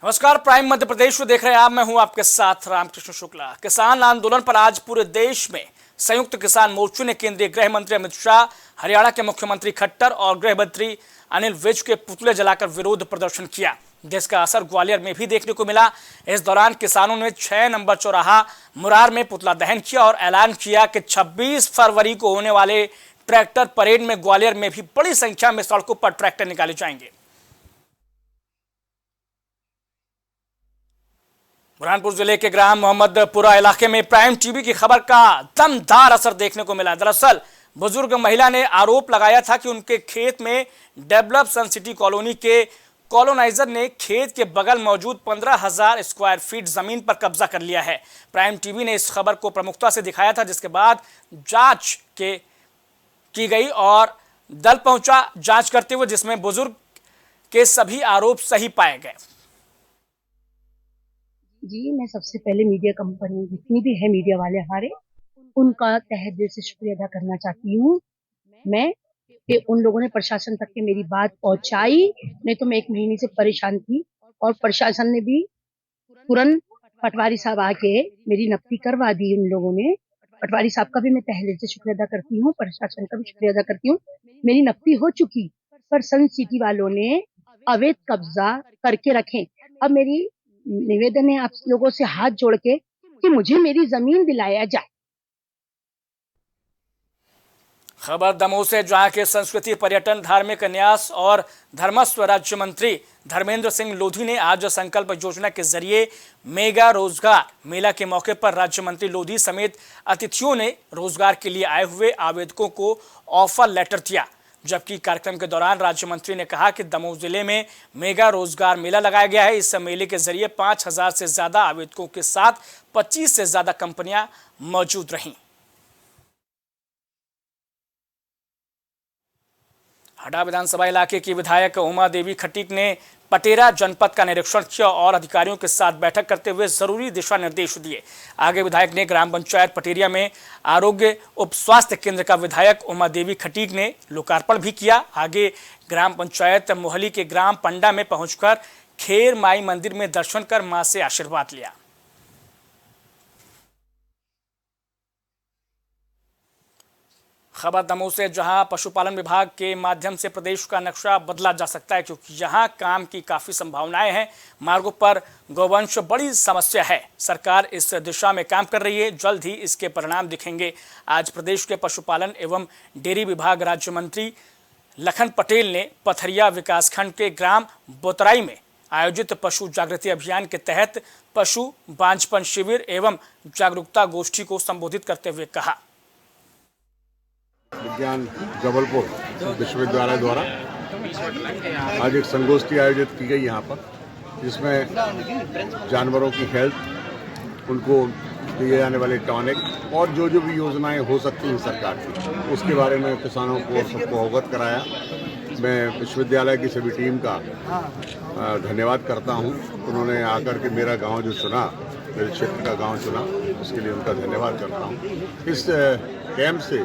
नमस्कार, प्राइम मध्य प्रदेश में देख रहे हैं आप। मैं हूं आपके साथ रामकृष्ण शुक्ला। किसान आंदोलन पर आज पूरे देश में संयुक्त किसान मोर्चे ने केंद्रीय गृह मंत्री अमित शाह, हरियाणा के मुख्यमंत्री खट्टर और गृह मंत्री अनिल विज के पुतले जलाकर विरोध प्रदर्शन किया, जिसका असर ग्वालियर में भी देखने को मिला। इस दौरान किसानों ने 6 नंबर चौराहा मुरार में पुतला दहन किया और ऐलान किया कि 26 फरवरी को होने वाले ट्रैक्टर परेड में ग्वालियर में भी बड़ी संख्या में सड़कों पर ट्रैक्टर निकाले जाएंगे। बुरहानपुर जिले के ग्राम मोहम्मदपुरा इलाके में प्राइम टीवी की खबर का दमदार असर देखने को मिला। दरअसल बुजुर्ग महिला ने आरोप लगाया था कि उनके खेत में डेवलप सन सिटी कॉलोनी के कॉलोनाइजर ने खेत के बगल मौजूद 15,000 स्क्वायर फीट जमीन पर कब्जा कर लिया है। प्राइम टीवी ने इस खबर को प्रमुखता से दिखाया था, जिसके बाद जांच की गई और दल पहुंचा जांच करते हुए, जिसमें बुजुर्ग के सभी आरोप सही पाए गए। जी, मैं सबसे पहले मीडिया कंपनी जितनी भी है, मीडिया वाले हमारे, उनका तहे दिल से शुक्रिया अदा करना चाहती हूँ मैं कि उन लोगों ने प्रशासन तक के मेरी बात पहुंचाई। नहीं तो मैं 1 महीने से परेशान थी और प्रशासन ने भी तुरंत पटवारी साहब आके मेरी नफ्ती करवा दी। उन लोगों ने, पटवारी साहब का भी मैं तहे दिल से शुक्रिया अदा करती हूँ, प्रशासन का भी शुक्रिया अदा करती हूँ। मेरी नफ्ती हो चुकी, पर सन सिटी वालों ने अवैध कब्जा करके रखे। अब मेरी निवेदन है आप लोगों से हाथ जोड़ के कि मुझे मेरी जमीन दिलाया जाए। खबर दमोह से, जहां के संस्कृति, पर्यटन, धार्मिक न्यास और धर्मस्व राज्य मंत्री धर्मेंद्र सिंह लोधी ने आज संकल्प योजना के जरिए मेगा रोजगार मेला के मौके पर राज्य मंत्री लोधी समेत अतिथियों ने रोजगार के लिए आए हुए आवेदकों को ऑफर लेटर दिया। जबकि कार्यक्रम के दौरान राज्य मंत्री ने कहा कि दमोह जिले में मेगा रोजगार मेला लगाया गया है। इस मेले के जरिए 5,000 से ज्यादा आवेदकों के साथ 25 से ज्यादा कंपनियां मौजूद रहीं। हटा विधानसभा इलाके की विधायक उमा देवी खटीक ने पटेरा जनपद का निरीक्षण किया और अधिकारियों के साथ बैठक करते हुए जरूरी दिशा निर्देश दिए। आगे विधायक ने ग्राम पंचायत पटेरिया में आरोग्य उप स्वास्थ्य केंद्र का विधायक उमा देवी खटीक ने लोकार्पण भी किया। आगे ग्राम पंचायत मोहली के ग्राम पंडा में पहुंचकर खेर माई मंदिर में दर्शन कर मां से आशीर्वाद लिया। खबर दमोह से, जहां पशुपालन विभाग के माध्यम से प्रदेश का नक्शा बदला जा सकता है, क्योंकि यहां काम की काफ़ी संभावनाएं हैं। मार्गों पर गौवंश बड़ी समस्या है। सरकार इस दिशा में काम कर रही है, जल्द ही इसके परिणाम दिखेंगे। आज प्रदेश के पशुपालन एवं डेयरी विभाग राज्य मंत्री लखन पटेल ने पथरिया विकासखंड के ग्राम बोतराई में आयोजित पशु जागृति अभियान के तहत पशु बांझपन शिविर एवं जागरूकता गोष्ठी को संबोधित करते हुए कहा। विज्ञान जबलपुर विश्वविद्यालय द्वारा आज एक संगोष्ठी आयोजित की गई यहाँ पर, जिसमें जानवरों की हेल्थ, उनको दिए जाने वाले टॉनिक और जो जो भी योजनाएं हो सकती हैं सरकार की, उसके बारे में किसानों को सबको अवगत कराया। मैं विश्वविद्यालय की सभी टीम का धन्यवाद करता हूँ। उन्होंने आकर के मेरा गांव जो चुना, मेरे क्षेत्र का गांव चुना, उसके लिए उनका धन्यवाद करता हूँ। इस कैंप से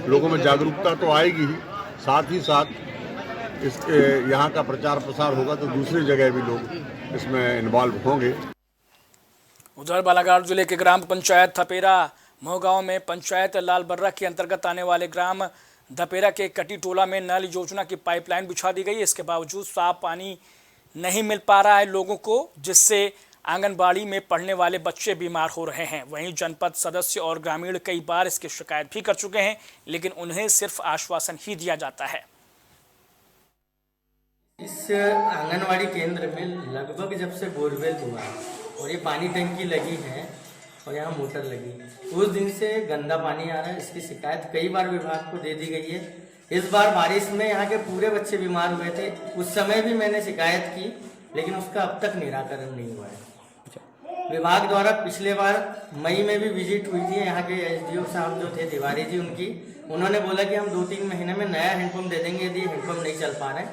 लोगों में जागरूकता तो आएगी ही, साथ ही साथ इसके यहाँ का प्रचार प्रसार होगा तो दूसरी जगह भी लोग इसमें इन्वॉल्व होंगे। उधर बालाघाट जिले के ग्राम पंचायत थपेरा मोहगांव में पंचायत लालबर्रा के अंतर्गत आने वाले ग्राम धपेरा के कटी टोला में नल योजना की पाइपलाइन बिछा दी गई। इसके बावजूद साफ पानी नहीं मिल पा रहा है लोगों को, जिससे आंगनबाड़ी में पढ़ने वाले बच्चे बीमार हो रहे हैं। वहीं जनपद सदस्य और ग्रामीण कई बार इसकी शिकायत भी कर चुके हैं, लेकिन उन्हें सिर्फ आश्वासन ही दिया जाता है। इस आंगनवाड़ी केंद्र में लगभग जब से बोरवेल हुआ और ये पानी टंकी लगी है और यहाँ मोटर लगी, उस दिन से गंदा पानी आ रहा है। इसकी शिकायत कई बार विभाग को दे दी गई है। इस बार बारिश में यहाँ के पूरे बच्चे बीमार हुए थे, उस समय भी मैंने शिकायत की, लेकिन उसका अब तक निराकरण नहीं हुआ है। विभाग द्वारा पिछले बार मई में भी विजिट हुई थी, यहाँ के एसडीओ साहब जो थे तिवारी जी, उन्होंने बोला कि हम 2-3 महीने में नया हैंडपम्प दे देंगे यदि हैंडपम्प नहीं चल पा रहे,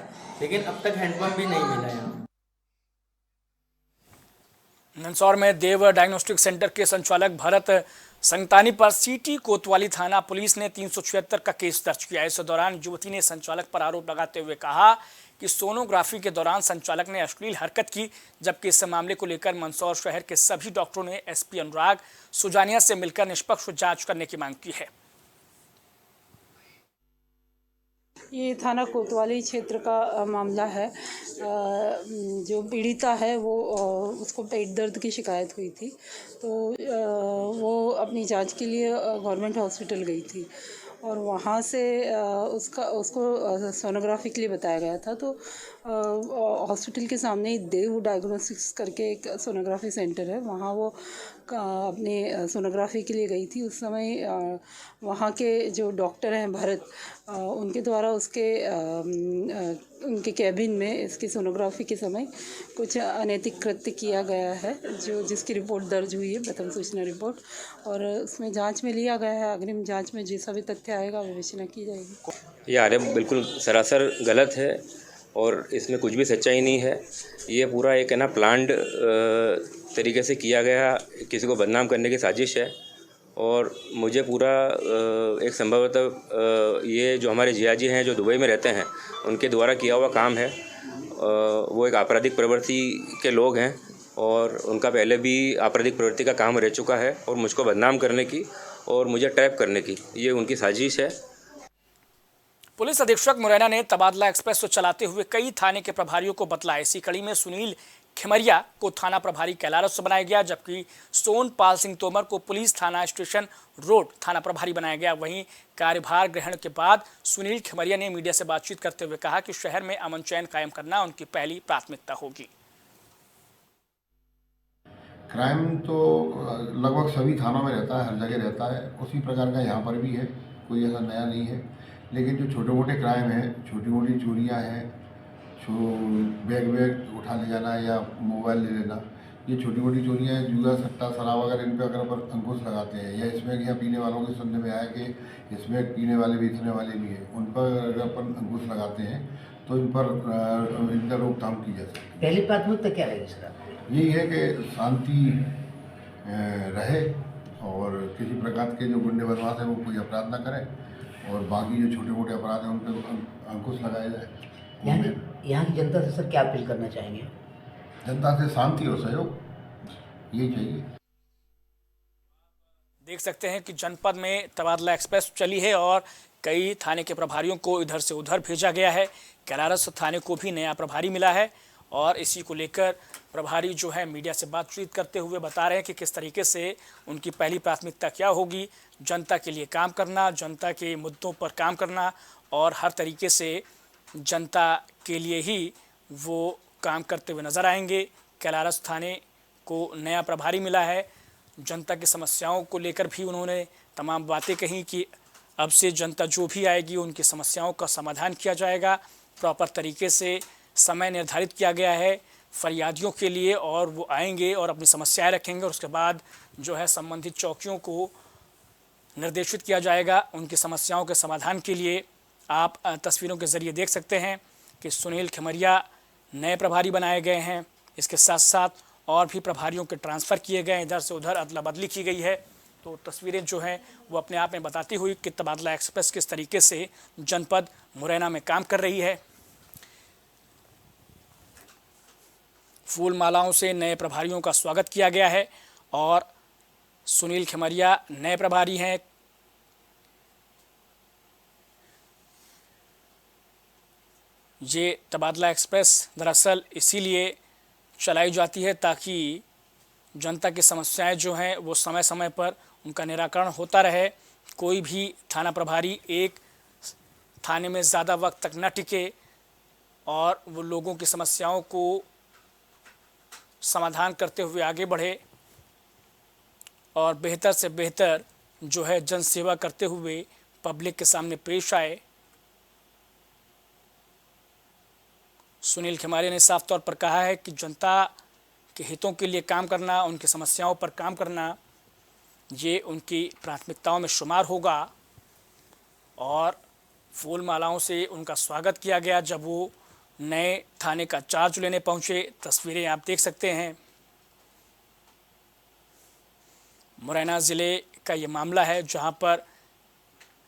लेकिन अब तक हैंडपम्प भी नहीं मिला है। मंदसौर में देव डायग्नोस्टिक सेंटर के संचालक भरत संगतानी पर सिटी कोतवाली थाना पुलिस ने 376 का केस दर्ज किया। इस दौरान युवती ने संचालक पर आरोप लगाते हुए कहा कि सोनोग्राफी के दौरान संचालक ने अश्लील हरकत की, जबकि इस मामले को लेकर मंदसौर शहर के सभी डॉक्टरों ने एसपी अनुराग सुजानिया से मिलकर निष्पक्ष जांच करने की मांग की है। ये थाना कोतवाली क्षेत्र का मामला है। जो पीड़िता है वो उसको पेट दर्द की शिकायत हुई थी, तो वो अपनी जांच के लिए गवर्नमेंट हॉस्पिटल गई थी और वहाँ से उसको सोनोग्राफी के लिए बताया गया था। तो हॉस्पिटल के सामने ही देव डायग्नोस्टिक्स करके एक सोनोग्राफी सेंटर है, वहाँ वो अपने सोनोग्राफी के लिए गई थी। उस समय वहाँ के जो डॉक्टर हैं भरत, उनके द्वारा उनके कैबिन में इसकी सोनोग्राफी के समय कुछ अनैतिक कृत्य किया गया है, जिसकी रिपोर्ट दर्ज हुई है, प्रथम सूचना रिपोर्ट, और उसमें जांच में लिया गया है। अग्रिम जांच में जैसा भी तथ्य आएगा विवेचना की जाएगी। ये आरोप बिल्कुल सरासर गलत है और इसमें कुछ भी सच्चाई नहीं है। ये पूरा एक प्लान्ड तरीके से किया गया, किसी को बदनाम करने की साजिश है। और मुझे पूरा एक संभवतः ये जो हमारे जियाजी हैं जो दुबई में रहते हैं, उनके द्वारा किया हुआ काम है। वो एक आपराधिक प्रवृत्ति के लोग हैं और उनका पहले भी आपराधिक प्रवृत्ति का काम रह चुका है और मुझको बदनाम करने की और मुझे ट्रैप करने की ये उनकी साजिश है। पुलिस अधीक्षक मुरैना ने तबादला एक्सप्रेस चलाते हुए कई थाने के प्रभारियों को बदला। इसी कड़ी में सुनील खिमरिया को थाना प्रभारी कैलारस बनाया गया, जबकि सोनपाल सिंह तोमर को पुलिस थाना स्टेशन रोड थाना प्रभारी बनाया गया। वहीं कार्यभार ग्रहण के बाद सुनील खिमरिया ने मीडिया से बातचीत करते हुए कहा कि शहर में अमन चैन कायम करना उनकी पहली प्राथमिकता होगी। क्राइम तो लगभग सभी थानों में रहता है, हर जगह रहता है, उसी प्रकार का यहाँ पर भी है, कोई ऐसा नया नहीं है। लेकिन जो छोटे मोटे क्राइम हैं, छोटी मोटी चोरियाँ हैं, जो बैग उठा ले जाना या मोबाइल ले लेना, ये छोटी मोटी चोरियाँ हैं, जुआ सट्टा शराब वगैरह, इन पर अगर अपन अंकुश लगाते हैं, या इसमें यहाँ पीने वालों के सुनने में आया कि इसमें पीने वाले बेचने वाले भी हैं, उन पर अगर अपन अंकुश लगाते हैं तो इन पर इनका रोकथाम की जा सकती है। पहली प्राथमिकता क्या रहेगी सर? यही है कि शांति रहे और किसी प्रकार के जो गुंडे बदमाश हैं वो कोई अपराध ना करें, और बाकी जो छोटे मोटे अपराध हैं उन पर अंकुश लगाया जाए। यहाँ की जनता से सर क्या अपील करना चाहेंगे? जनता से शांति और सहयोग, यही चाहिए। देख सकते हैं कि जनपद में तबादला एक्सप्रेस चली है और कई थाने के प्रभारियों को इधर से उधर भेजा गया है। कैलारस थाने को भी नया प्रभारी मिला है और इसी को लेकर प्रभारी जो है मीडिया से बातचीत करते हुए बता रहे हैं कि किस तरीके से उनकी पहली प्राथमिकता क्या होगी। जनता के लिए काम करना, जनता के मुद्दों पर काम करना और हर तरीके से जनता के लिए ही वो काम करते हुए नज़र आएंगे। कैलारस थाने को नया प्रभारी मिला है। जनता की समस्याओं को लेकर भी उन्होंने तमाम बातें कही कि अब से जनता जो भी आएगी उनकी समस्याओं का समाधान किया जाएगा। प्रॉपर तरीके से समय निर्धारित किया गया है फरियादियों के लिए और वो आएंगे और अपनी समस्याएं रखेंगे और उसके बाद जो है संबंधित चौकियों को निर्देशित किया जाएगा उनकी समस्याओं के समाधान के लिए। आप तस्वीरों के ज़रिए देख सकते हैं कि सुनील खिमरिया नए प्रभारी बनाए गए हैं। इसके साथ साथ और भी प्रभारियों के ट्रांसफ़र किए गए, इधर से उधर अदला बदली की गई है। तो तस्वीरें जो हैं वो अपने आप में बताती हुई कि तबादला एक्सप्रेस किस तरीके से जनपद मुरैना में काम कर रही है। फूल मालाओं से नए प्रभारियों का स्वागत किया गया है और सुनील खिमरिया नए प्रभारी हैं। ये तबादला एक्सप्रेस दरअसल इसीलिए चलाई जाती है ताकि जनता की समस्याएं जो हैं वो समय समय पर उनका निराकरण होता रहे। कोई भी थाना प्रभारी एक थाने में ज़्यादा वक्त तक न टिके और वो लोगों की समस्याओं को समाधान करते हुए आगे बढ़े और बेहतर से बेहतर जो है जन सेवा करते हुए पब्लिक के सामने पेश आए। सुनील खिमरिया ने साफ तौर पर कहा है कि जनता के हितों के लिए काम करना, उनकी समस्याओं पर काम करना, ये उनकी प्राथमिकताओं में शुमार होगा। और फूल मालाओं से उनका स्वागत किया गया जब वो नए थाने का चार्ज लेने पहुंचे। तस्वीरें आप देख सकते हैं मुरैना ज़िले का ये मामला है जहां पर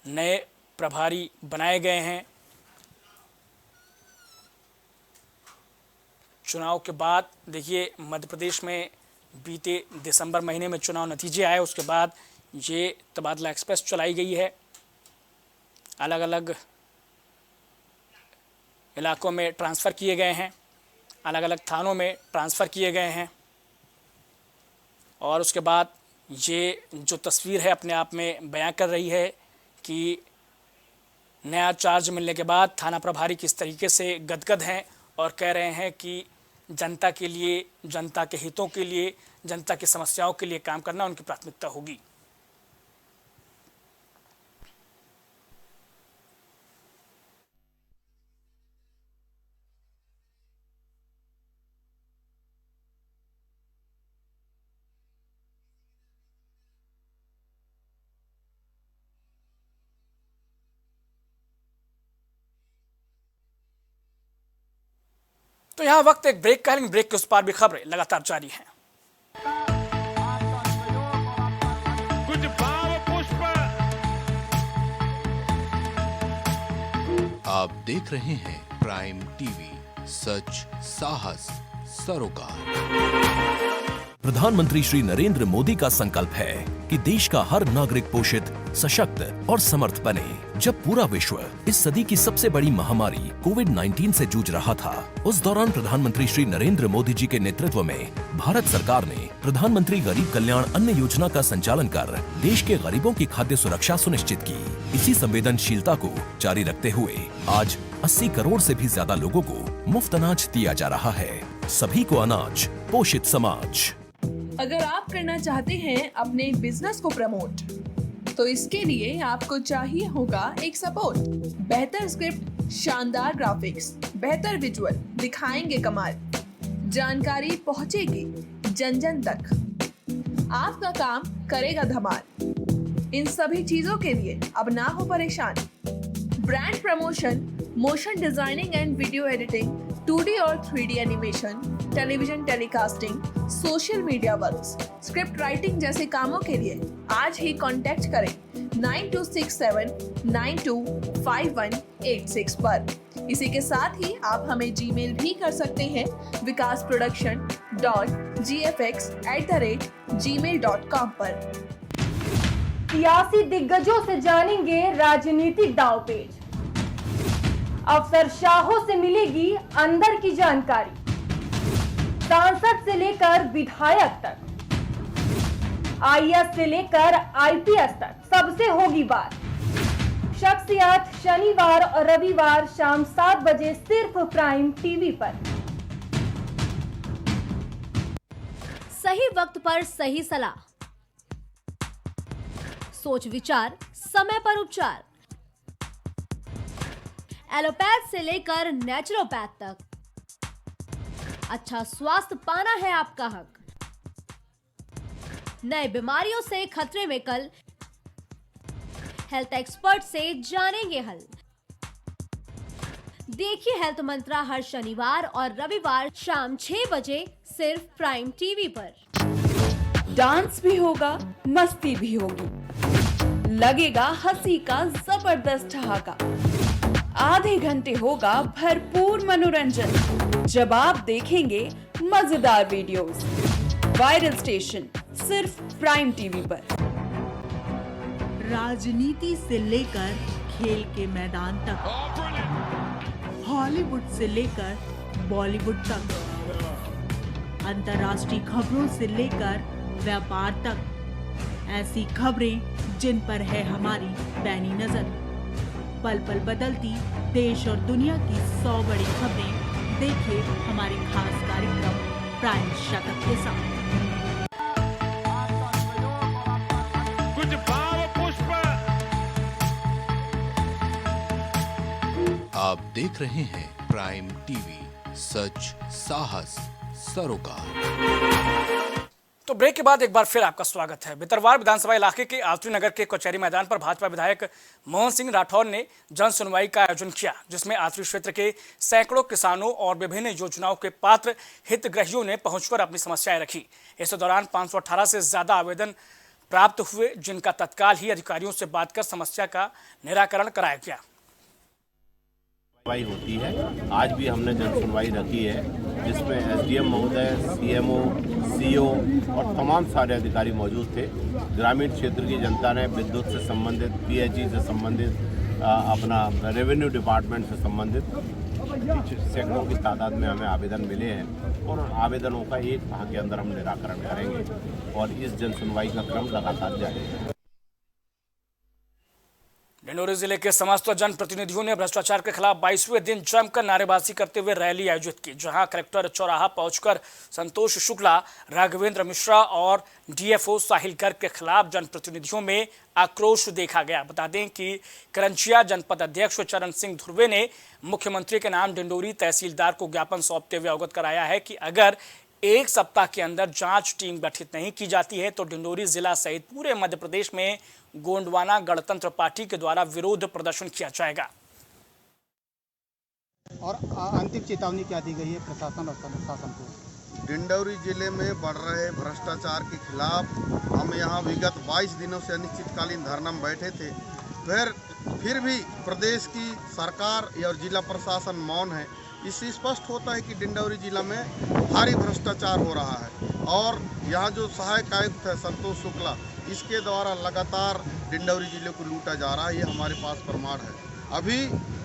नए प्रभारी बनाए गए हैं। चुनाव के बाद देखिए मध्य प्रदेश में बीते दिसंबर महीने में चुनाव नतीजे आए, उसके बाद ये तबादला एक्सप्रेस चलाई गई है। अलग अलग इलाकों में ट्रांसफ़र किए गए हैं, अलग अलग थानों में ट्रांसफ़र किए गए हैं और उसके बाद ये जो तस्वीर है अपने आप में बयां कर रही है कि नया चार्ज मिलने के बाद थाना प्रभारी किस तरीके से गदगद हैं और कह रहे हैं कि जनता के लिए, जनता के हितों के लिए, जनता की समस्याओं के लिए काम करना उनकी प्राथमिकता होगी। तो यहाँ वक्त एक ब्रेक का है, लेकिन ब्रेक के उस पार भी खबरें लगातार जारी हैं। कुछ भाव पुष्प। आप देख रहे हैं प्राइम टीवी, सच साहस सरोकार। प्रधानमंत्री श्री नरेंद्र मोदी का संकल्प है कि देश का हर नागरिक पोषित, सशक्त और समर्थ बने। जब पूरा विश्व इस सदी की सबसे बड़ी महामारी कोविड-19 से जूझ रहा था, उस दौरान प्रधानमंत्री श्री नरेंद्र मोदी जी के नेतृत्व में भारत सरकार ने प्रधानमंत्री गरीब कल्याण अन्न योजना का संचालन कर देश के गरीबों की खाद्य सुरक्षा सुनिश्चित की। इसी संवेदनशीलता को जारी रखते हुए आज 80 करोड़ से भी ज्यादा लोगों को मुफ्त अनाज दिया जा रहा है। सभी को अनाज, पोषित समाज। अगर आप करना चाहते हैं अपने बिजनेस को प्रमोट, तो इसके लिए आपको चाहिए होगा एक सपोर्ट। बेहतर स्क्रिप्ट, शानदार ग्राफिक्स, बेहतर विजुअल दिखाएंगे कमाल, जानकारी पहुंचेगी जन जन तक, आपका काम करेगा धमाल। इन सभी चीजों के लिए अब ना हो परेशान। Brand promotion, motion designing and video editing, 2D और 3D animation, television telecasting, social media works, script writing जैसे कामों के लिए आज ही कांटेक्ट करें 9267925186 पर। इसी के साथ ही आप हमें जीमेल भी कर सकते हैं vikasproduction.gfx@gmail.com पर। सियासी दिग्गजों से जानेंगे राजनीतिक दांवपेच, अफसरशाहों से मिलेगी अंदर की जानकारी, सांसद से लेकर विधायक तक, IAS से लेकर IPS तक सबसे होगी बात। शख्सियत शनिवार और रविवार शाम 7 बजे सिर्फ प्राइम टीवी पर। सही वक्त पर सही सलाह, सोच विचार, समय पर उपचार, एलोपैथ से लेकर नेचुरोपैथ तक, अच्छा स्वास्थ्य पाना है आपका हक। नए बीमारियों से खतरे में कल, हेल्थ एक्सपर्ट से जानेंगे हल। देखिए हेल्थ मंत्रा हर शनिवार और रविवार शाम 6 बजे सिर्फ प्राइम टीवी पर। डांस भी होगा, मस्ती भी होगी, लगेगा हंसी का जबरदस्त ठहाका। आधे घंटे होगा भरपूर मनोरंजन जब आप देखेंगे मजेदार वीडियोस। वायरल स्टेशन सिर्फ प्राइम टीवी पर। राजनीति से लेकर खेल के मैदान तक, हॉलीवुड से लेकर बॉलीवुड तक, अंतर्राष्ट्रीय खबरों से लेकर व्यापार तक, ऐसी खबरें जिन पर है हमारी पैनी नजर। पल पल बदलती देश और दुनिया की 100 बड़ी खबरें देखिए हमारे खास कार्यक्रम प्राइम शतक के साथ। कुछ भाव पुष्प। आप देख रहे हैं प्राइम टीवी, सच साहस सरोकार। तो ब्रेक के बाद एक बार फिर आपका स्वागत है। भितरवार विधानसभा इलाके के आतरी नगर के कचहरी मैदान पर भाजपा विधायक मोहन सिंह राठौर ने जन सुनवाई का आयोजन किया, जिसमें आतरी क्षेत्र के सैकड़ों किसानों और विभिन्न योजनाओं के पात्र हितग्राहियों ने पहुंचकर अपनी समस्याएं रखी। इस दौरान 518 से ज्यादा आवेदन प्राप्त हुए, जिनका तत्काल ही अधिकारियों से बात कर समस्या का निराकरण कराया गया। सुनवाई होती है। आज भी हमने जन सुनवाई रखी है, जिसमें एसडीएम महोदय, सीएमओ, सीओ और तमाम सारे अधिकारी मौजूद थे। ग्रामीण क्षेत्र की जनता ने विद्युत से संबंधित, पीएचई से संबंधित, अपना रेवेन्यू डिपार्टमेंट से संबंधित सैकड़ों की तादाद में हमें आवेदन मिले हैं और आवेदनों का एक माह के अंदर हम निराकरण करेंगे और इस जन सुनवाई का क्रम लगातार जारी है। डिंडोरी जिले के समस्त जनप्रतिनिधियों ने भ्रष्टाचार के खिलाफ 22वें दिन जमकर नारेबाजी करते हुए रैली आयोजित की, जहां कलेक्टर चौराहा पहुंचकर संतोष शुक्ला, राघवेंद्र मिश्रा और डीएफओ साहिल गर्ग के खिलाफ जनप्रतिनिधियों में आक्रोश देखा गया। बता दें कि करंचिया जनपद अध्यक्ष चरण सिंह धुर्वे ने मुख्यमंत्री के नाम डिंडोरी तहसीलदार को ज्ञापन सौंपते हुए अवगत कराया है कि अगर एक सप्ताह के अंदर जांच टीम गठित नहीं की जाती है तो डिंडोरी जिला सहित पूरे मध्य प्रदेश में गोंडवाना गणतंत्र पार्टी के द्वारा विरोध प्रदर्शन किया जाएगा। और अंतिम चेतावनी क्या दी गई है प्रशासन और शासन को? डिंडोरी जिले में बढ़ रहे भ्रष्टाचार के खिलाफ हम यहाँ विगत 22 दिनों से अनिश्चितकालीन धरना में बैठे थे। फिर भी प्रदेश की सरकार और जिला प्रशासन मौन है। इससे स्पष्ट होता है कि डिंडोरी जिला में भारी भ्रष्टाचार हो रहा है और यहाँ जो सहायक आयुक्त है संतोष शुक्ला, इसके द्वारा लगातार डिंडोरी जिले को लूटा जा रहा है। ये हमारे पास प्रमाण है। अभी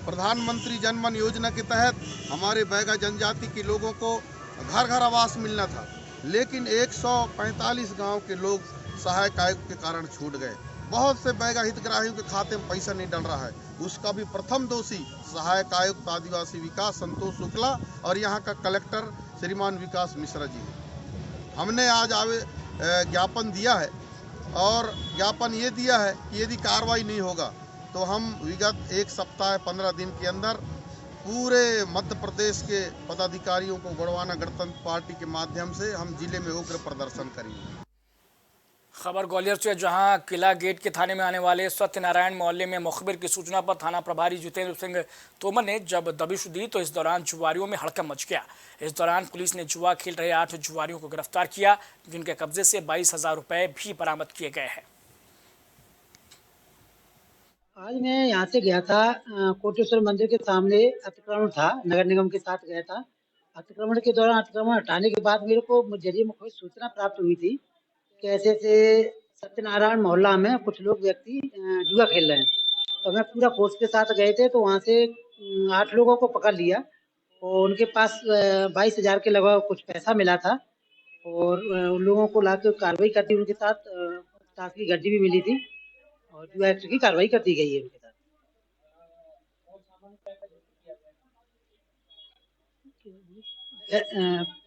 प्रधानमंत्री जन धन योजना के तहत हमारे बैगा जनजाति के लोगों को घर घर आवास मिलना था, लेकिन 145 गांव के लोग सहायक आयुक्त के कारण छूट गए। बहुत से बैगा हितग्राहियों के खाते में पैसा नहीं डल रहा है। उसका भी प्रथम दोषी सहायक आयुक्त आदिवासी विकास संतोष शुक्ला और यहाँ का कलेक्टर श्रीमान विकास मिश्रा जी है। हमने आज ज्ञापन दिया है और ज्ञापन ये दिया है कि यदि कार्रवाई नहीं होगा तो हम विगत एक सप्ताह 15 दिन के अंदर पूरे मध्य प्रदेश के पदाधिकारियों को गोंडवाना गणतंत्र पार्टी के माध्यम से हम जिले में उग्र प्रदर्शन करेंगे। खबर ग्वालियर से, जहां किला गेट के थाने में आने वाले सत्यनारायण मोहल्ले में मुखबिर की सूचना पर थाना प्रभारी जितेंद्र सिंह तोमर ने जब दबिश दी तो इस दौरान जुआरियों में हड़कंप मच गया। इस दौरान पुलिस ने जुआ खेल रहे 8 जुआरियों को गिरफ्तार किया, जिनके कब्जे से 22,000 रुपए भी बरामद किए गए हैं। आज मैं यहाँ से गया था, कोटेश्वर मंदिर के सामने अतिक्रमण था, नगर निगम के साथ गया था। अतिक्रमण के दौरान अतिक्रमण हटाने के बाद मेरे को जरिए मुखबिर सूचना प्राप्त हुई थी कि ऐसे सत्यनारायण मोहल्ला में कुछ लोग व्यक्ति जुआ खेल रहे हैं। तो मैं पूरा फोर्स के साथ गए थे, तो वहाँ से 8 लोगों को पकड़ लिया और उनके पास 22,000 के लगभग कुछ पैसा मिला था और उन लोगों को लाकर कार्रवाई कर दी। उनके साथ ताश की गड्डी भी मिली थी और जुआ एक्ट की कार्रवाई कर दी गई है उनके साथ।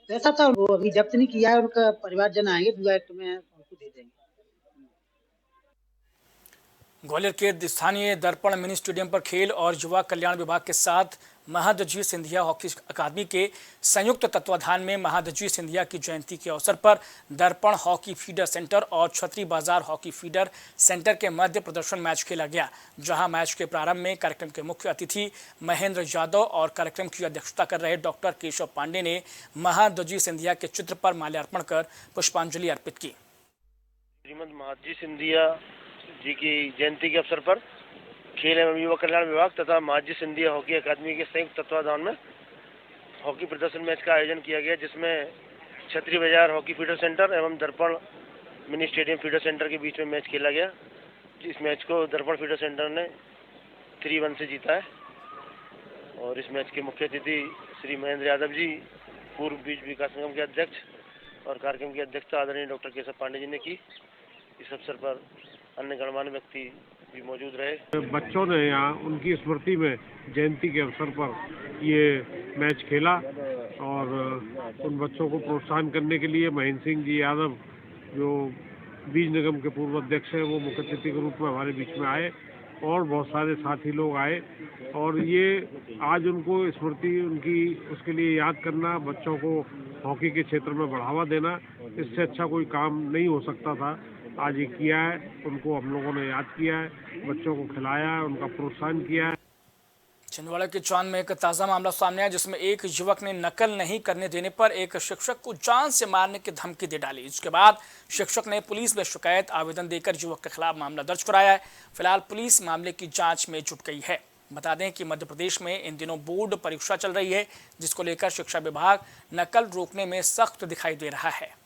पैसा था वो अभी जब्त नहीं किया है, उनका परिवारजन आएंगे, जुआ एक्ट में उनको दे देंगे। ग्वालियर के स्थानीय दर्पण मिनी स्टेडियम पर खेल और युवा कल्याण विभाग के साथ महादजी सिंधिया हॉकी अकादमी के संयुक्त तत्वाधान में महादजी सिंधिया की जयंती के अवसर पर दर्पण हॉकी फीडर सेंटर और छतरी बाजार हॉकी फीडर सेंटर के मध्य प्रदर्शन मैच खेला गया, जहां मैच के प्रारंभ में कार्यक्रम के मुख्य अतिथि महेंद्र यादव और कार्यक्रम की अध्यक्षता कर रहे डॉक्टर केशव पांडे ने महादजी सिंधिया के चित्र पर माल्यार्पण कर पुष्पांजलि अर्पित की। श्रीमद महादजी सिंधिया जी की जयंती के अवसर पर खेल एवं युवा कल्याण विभाग तथा महादजी सिंधिया हॉकी अकादमी के संयुक्त तत्वाधान में हॉकी प्रदर्शन मैच का आयोजन किया गया, जिसमें छतरी बाजार हॉकी फीडर सेंटर एवं दर्पण मिनी स्टेडियम फीडर सेंटर के बीच में मैच खेला गया। इस मैच को दर्पण फीडर सेंटर ने 3-1 से जीता है और इस मैच के मुख्य अतिथि श्री महेंद्र यादव जी, पूर्व बीज विकास निगम के अध्यक्ष, और कार्यक्रम की अध्यक्षता आदरणीय डॉक्टर केशव पांडे जी ने की। इस अवसर पर अन्य गणमान्य व्यक्ति भी मौजूद रहे। बच्चों ने यहाँ उनकी स्मृति में जयंती के अवसर पर ये मैच खेला और उन बच्चों को प्रोत्साहन करने के लिए महेंद्र सिंह जी यादव, जो बीज निगम के पूर्व अध्यक्ष हैं, वो मुख्य अतिथि के रूप में हमारे बीच में आए और बहुत सारे साथी लोग आए और ये आज उनको स्मृति उनकी उसके लिए याद करना, बच्चों को हॉकी के क्षेत्र में बढ़ावा देना, इससे अच्छा कोई काम नहीं हो सकता था। आज ये किया है, उनको हम लोगों ने याद किया है, बच्चों को खिलाया है, उनका प्रोत्साहन किया है। छिंदवाड़ा के चांद में एक ताजा मामला सामने आया जिसमें एक युवक ने नकल नहीं करने देने पर एक शिक्षक को जान से मारने की धमकी दे डाली। इसके बाद शिक्षक ने पुलिस में शिकायत आवेदन देकर युवक के खिलाफ मामला दर्ज कराया है। फिलहाल पुलिस मामले की जांच में जुट गई है। बता दें कि मध्य प्रदेश में इन दिनों बोर्ड परीक्षा चल रही है, जिसको लेकर शिक्षा विभाग नकल रोकने में सख्त दिखाई दे रहा है।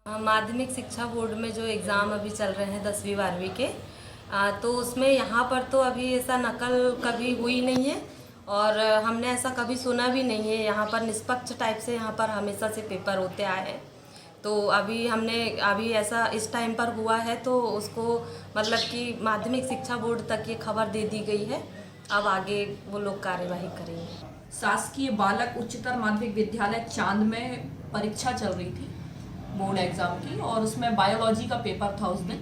माध्यमिक शिक्षा बोर्ड में जो एग्ज़ाम अभी चल रहे हैं 10वीं 12वीं के, तो उसमें यहाँ पर तो अभी ऐसा नकल कभी हुई नहीं है और हमने ऐसा कभी सुना भी नहीं है। यहाँ पर निष्पक्ष टाइप से यहाँ पर हमेशा से पेपर होते आए हैं। तो अभी ऐसा इस टाइम पर हुआ है तो उसको मतलब कि माध्यमिक शिक्षा बोर्ड तक ये खबर दे दी गई है। अब आगे वो लोग कार्यवाही करेंगे। शासकीय बालक उच्चतर माध्यमिक विद्यालय चांद में परीक्षा चल रही थी बोर्ड एग्ज़ाम की और उसमें बायोलॉजी का पेपर था उस दिन।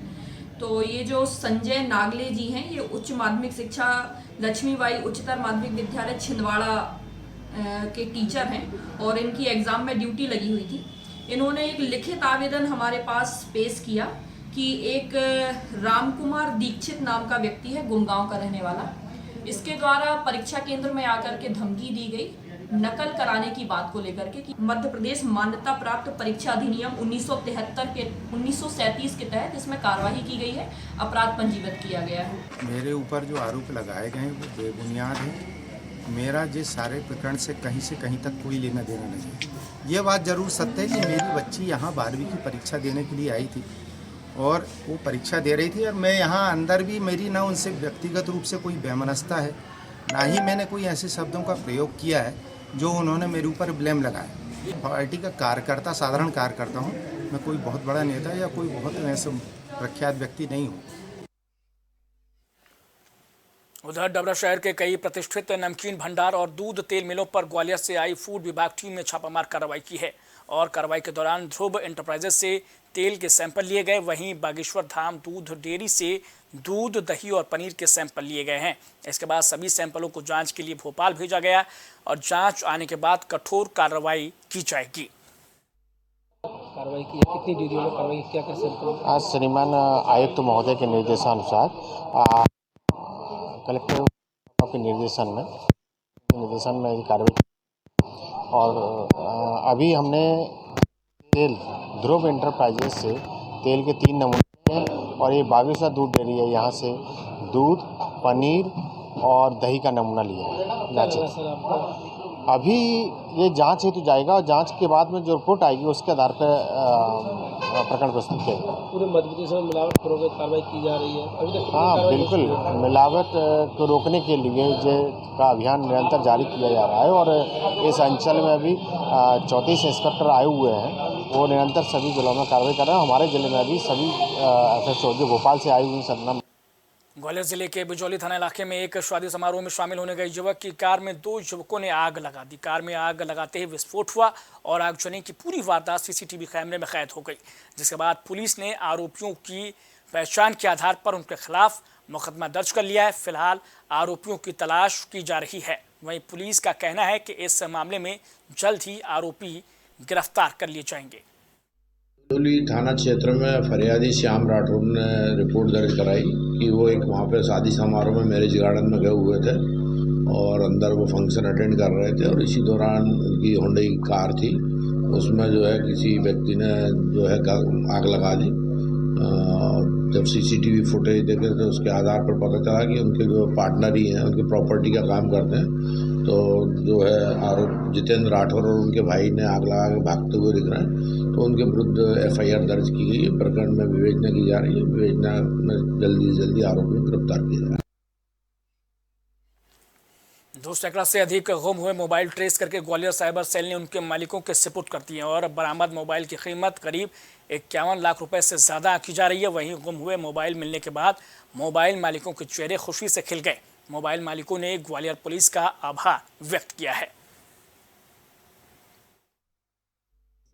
तो ये जो संजय नागले जी हैं, ये उच्च माध्यमिक शिक्षा लक्ष्मीबाई उच्चतर माध्यमिक विद्यालय छिंदवाड़ा के टीचर हैं और इनकी एग्ज़ाम में ड्यूटी लगी हुई थी। इन्होंने एक लिखित आवेदन हमारे पास पेश किया कि एक रामकुमार दीक्षित नाम का व्यक्ति है, गुमगांव का रहने वाला, इसके द्वारा परीक्षा केंद्र में आकर के धमकी दी गई नकल कराने की बात को लेकर के कि मध्य प्रदेश मान्यता प्राप्त परीक्षा अधिनियम 1937 के तहत इसमें कार्रवाई की गई है, अपराध पंजीबद्ध किया गया है। मेरे ऊपर जो आरोप लगाए गए हैं वो बेबुनियाद है। मेरा जिस सारे प्रकरण से कहीं तक कोई लेना देना नहीं है। ये बात जरूर सत्य है कि मेरी बच्ची यहाँ 12वीं की परीक्षा देने के लिए आई थी और वो परीक्षा दे रही थी और मैं यहाँ अंदर भी मेरी ना उनसे व्यक्तिगत रूप से कोई वैमनस्यता है, ना ही मैंने कोई ऐसे शब्दों का प्रयोग किया है जो उन्होंने मेरे ऊपर ब्लेम लगाया। पार्टी का कार्यकर्ता, साधारण कार्यकर्ता हूँ मैं, कोई बहुत बड़ा नेता या कोई बहुत ऐसे प्रख्यात व्यक्ति नहीं हूँ। उधर डबरा शहर के कई प्रतिष्ठित नमकीन भंडार और दूध तेल मिलों पर ग्वालियर से आई फूड विभाग टीम ने छापामार कार्रवाई की है और कार्रवाई के दौरान ध्रुव एंटरप्राइजेस से तेल के सैंपल लिए गए। वहीं बागेश्वर धाम दूध डेयरी से दूध, दही और पनीर के सैंपल लिए गए हैं। इसके बाद सभी सैंपलों को जांच के लिए भोपाल भेजा गया और जांच आने के बाद कठोर कार्रवाई की जाएगी। कार्रवाई की है, कितनी डेयरियों में कार्रवाई, क्या सैंपल? आज श्रीमान आयुक्त महोदय के निर्देशानुसार कलेक्टर के निर्देशन में कार्रवाई और अभी हमने तेल ध्रुव एंटरप्राइजेस से तेल के 3 नमूने और ये बागेश्वर दूध डेयरी है, यहाँ से दूध, पनीर और दही का नमूना लिया जांच। अभी ये जांच हेतु जाएगा और जांच के बाद में जो रिपोर्ट आएगी उसके आधार पर प्रकरण प्रस्तुत किया। पूरे मध्य प्रदेश में मिलावट पर कार्रवाई की जा रही है अभी तक? हाँ बिल्कुल, मिलावट को रोकने के लिए का अभियान निरंतर जारी किया जा रहा है और इस अंचल में अभी 34 इंस्पेक्टर आए हुए हैं, वो निरंतर सभी जिलों में कार्रवाई कर रहे हैं। हमारे जिले में अभी सभी FSO जो भोपाल से आई हुई सदना। ग्वालियर जिले के बिजौली थाना इलाके में एक शादी समारोह में शामिल होने गए युवक की कार में 2 युवकों ने आग लगा दी। कार में आग लगाते ही विस्फोट हुआ और आगजनी की पूरी वारदात CCTV कैमरे में कैद हो गई, जिसके बाद पुलिस ने आरोपियों की पहचान के आधार पर उनके खिलाफ मुकदमा दर्ज कर लिया है। फिलहाल आरोपियों की तलाश की जा रही है। वहीं पुलिस का कहना है कि इस मामले में जल्द ही आरोपी गिरफ्तार कर लिए जाएंगे। बिजौली थाना क्षेत्र में फरियादी श्याम राठौर ने रिपोर्ट दर्ज कराई कि वो एक वहाँ पे शादी समारोह में मैरिज गार्डन में गए हुए थे और अंदर वो फंक्शन अटेंड कर रहे थे और इसी दौरान उनकी होंडा की कार थी, उसमें जो है किसी व्यक्ति ने जो है आग लगा दी। जब CCTV फुटेज देखे तो उसके आधार पर पता चला कि उनके जो पार्टनर ही हैं, उनकी प्रॉपर्टी का काम करते हैं, तो जो है आरोप जितेंद्र राठौर और उनके भाई ने आग लगा के भागते हुए दिख रहे हैं, तो उनके विरुद्ध FIR दर्ज की गई है। प्रकरण में विवेचना की जा रही है। विवेचना में जल्दी से जल्दी आरोपी को गिरफ्तार किया जाएगा। 2 सैकड़ा से अधिक गुम हुए मोबाइल ट्रेस करके ग्वालियर साइबर सेल ने उनके मालिकों के सुपुर्द कर दिए और बरामद मोबाइल की कीमत करीब 51 लाख रुपए से ज़्यादा आंकी जा रही है। वहीं गुम हुए मोबाइल मिलने के बाद मोबाइल मालिकों के चेहरे खुशी से खिल गए। मोबाइल मालिकों ने ग्वालियर पुलिस का आभार व्यक्त किया है।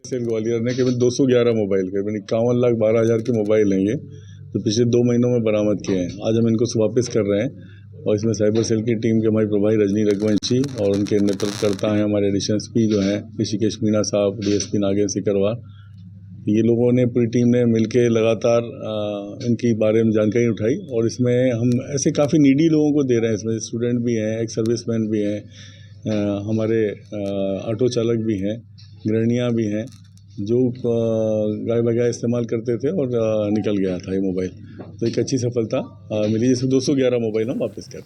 ग्वालियर ने केवल 211 मोबाइल के 51,12,000 के मोबाइल हैं ये, जो पिछले 2 महीनों में बरामद किए हैं। आज हम इनको वापस कर रहे हैं और इसमें साइबर सेल की टीम के हमारे प्रभारी रजनी रघुवंशी और उनके नेतृत्व करता है हमारे एडिशनल SP जो हैं ऋषिकेश मीणा साहब, DSP नागेंद्र सिकरवार, ये लोगों ने पूरी टीम ने मिलके लगातार इनकी बारे में जानकारी उठाई और इसमें हम ऐसे काफ़ी नीडी लोगों को दे रहे हैं। इसमें स्टूडेंट भी हैं, एक्स सर्विसमैन भी हैं, हमारे ऑटो चालक भी हैं, गृहिणियाँ भी हैं जो गाय वगैरह इस्तेमाल करते थे और निकल गया था ये मोबाइल। तो एक अच्छी सफलता मिली, जिसमें 211 मोबाइल हम वापस कर।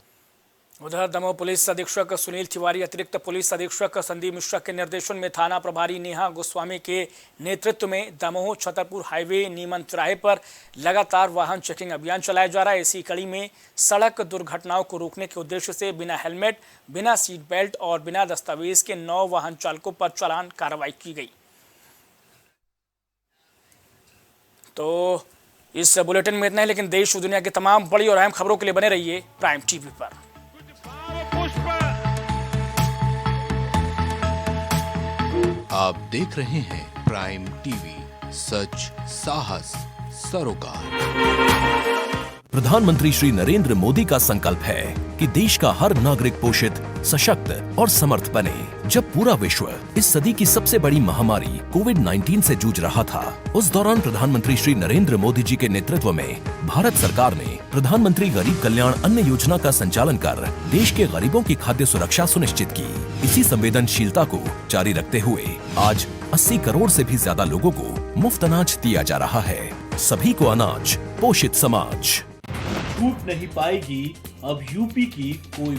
उधर दमोह पुलिस अधीक्षक सुनील तिवारी, अतिरिक्त पुलिस अधीक्षक संदीप मिश्रा के निर्देशन में थाना प्रभारी नेहा गोस्वामी के नेतृत्व में दमोह छतरपुर हाईवे नीमन तिराहे पर लगातार वाहन चेकिंग अभियान चलाया जा रहा है। इसी कड़ी में सड़क दुर्घटनाओं को रोकने के उद्देश्य से बिना हेलमेट, बिना सीट बेल्ट और बिना दस्तावेज के 9 वाहन चालकों पर चालान कार्रवाई की गई। तो इस बुलेटिन में इतना है, लेकिन देश और दुनिया की तमाम बड़ी और अहम खबरों के लिए बने रहिए प्राइम टीवी पर। आप देख रहे हैं प्राइम टीवी, सच साहस सरोकार। प्रधानमंत्री श्री नरेंद्र मोदी का संकल्प है कि देश का हर नागरिक पोषित, सशक्त और समर्थ बने। जब पूरा विश्व इस सदी की सबसे बड़ी महामारी कोविड-19 से जूझ रहा था, उस दौरान प्रधानमंत्री श्री नरेंद्र मोदी जी के नेतृत्व में भारत सरकार ने प्रधानमंत्री गरीब कल्याण अन्न योजना का संचालन कर देश के गरीबों की खाद्य सुरक्षा सुनिश्चित की। इसी संवेदनशीलता को जारी रखते हुए आज 80 करोड़ से भी ज्यादा लोगों को मुफ्त अनाज दिया जा रहा है। सभी को अनाज, पोषित समाज। टूट नहीं पाएगी अब यूपी की कोई